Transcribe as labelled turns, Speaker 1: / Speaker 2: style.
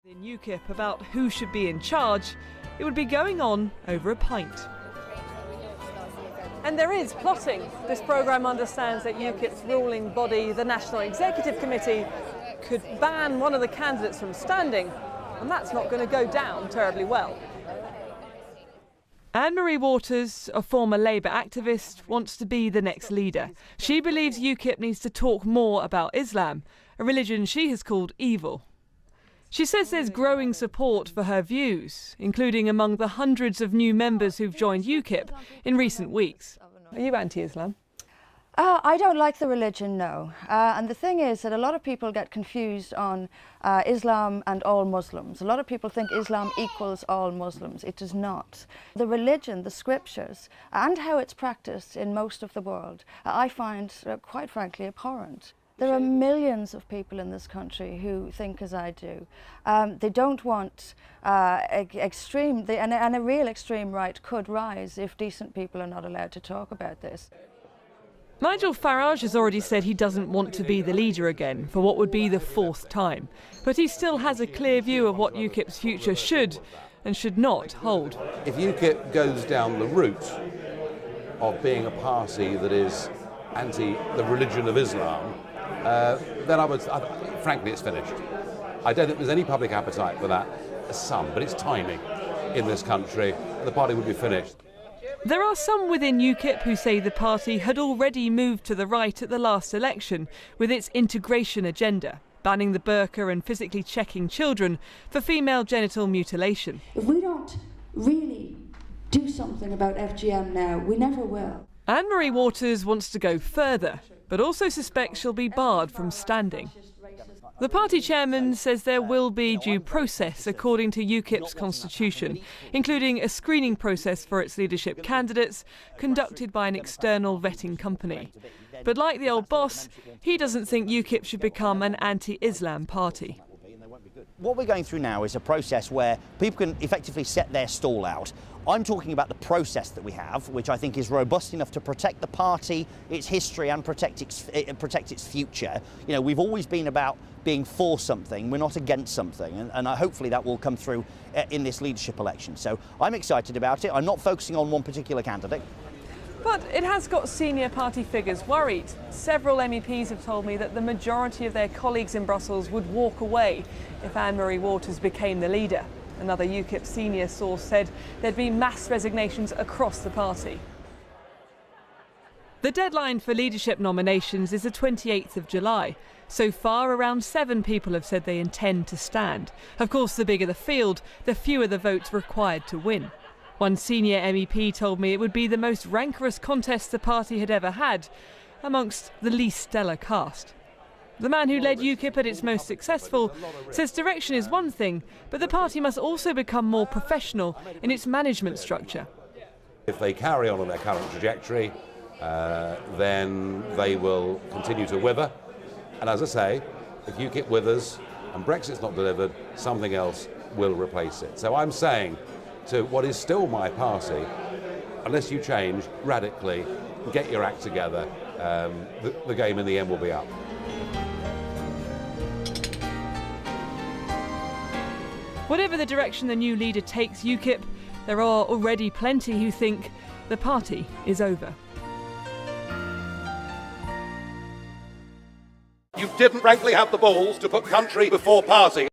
Speaker 1: In UKIP about who should be in charge, it would be going on over a pint. And there is plotting. This programme understands that UKIP's ruling body, the National Executive Committee, could ban one of the candidates from standing, and that's not going to go down terribly well. Anne-Marie Waters, a former Labour activist, wants to be the next leader. She believes UKIP needs to talk more about Islam, a religion she has called evil. She says there's growing support for her views, including among the hundreds of new members who've joined UKIP in recent weeks. Are you anti-Islam?
Speaker 2: I don't like the religion, no. And the thing is that a lot of people get confused on Islam and all Muslims. A lot of people think Islam equals all Muslims. It does not. The religion, the scriptures, and how it's practiced in most of the world, I find, quite frankly, abhorrent. There are millions of people in this country who think as I do. They don't want extreme, and a real extreme right could rise if decent people are not allowed to talk about this.
Speaker 1: Nigel Farage has already said he doesn't want to be the leader again for what would be the fourth time. But he still has a clear view of what UKIP's future should and should not hold.
Speaker 3: If UKIP goes down the route of being a party that is anti the religion of Islam, then frankly, it's finished. I don't think there's any public appetite for that. There's some, but it's tiny in this country. The party would be finished.
Speaker 1: There are some within UKIP who say the party had already moved to the right at the last election with its integration agenda, banning the burqa and physically checking children for female genital mutilation.
Speaker 4: If we don't really do something about FGM now, we never will.
Speaker 1: Anne-Marie Waters wants to go further, but also suspects she'll be barred from standing. The party chairman says there will be due process according to UKIP's constitution, including a screening process for its leadership candidates conducted by an external vetting company. But like the old boss, he doesn't think UKIP should become an anti-Islam party.
Speaker 5: What we're going through now is a process where people can effectively set their stall out. I'm talking about the process that we have, which I think is robust enough to protect the party, its history, and protect its future. You know, we've always been about being for something, we're not against something, and hopefully that will come through in this leadership election. So I'm excited about it. I'm not focusing on one particular candidate.
Speaker 1: But it has got senior party figures worried. Several MEPs have told me that the majority of their colleagues in Brussels would walk away if Anne-Marie Waters became the leader. Another UKIP senior source said there'd be mass resignations across the party. The deadline for leadership nominations is the 28th of July. So far, around 7 people have said they intend to stand. Of course, the bigger the field, the fewer the votes required to win. One senior MEP told me it would be the most rancorous contest the party had ever had, amongst the least stellar cast. The man who led UKIP at its most successful says direction is one thing, but the party must also become more professional in its management structure.
Speaker 3: If they carry on their current trajectory, then they will continue to wither. And as I say, if UKIP withers and Brexit's not delivered, something else will replace it. So I'm saying to what is still my party, unless you change radically, get your act together, the game in the end will be up.
Speaker 1: Whatever the direction the new leader takes UKIP, there are already plenty who think the party is over.
Speaker 3: You didn't frankly have the balls to put country before party.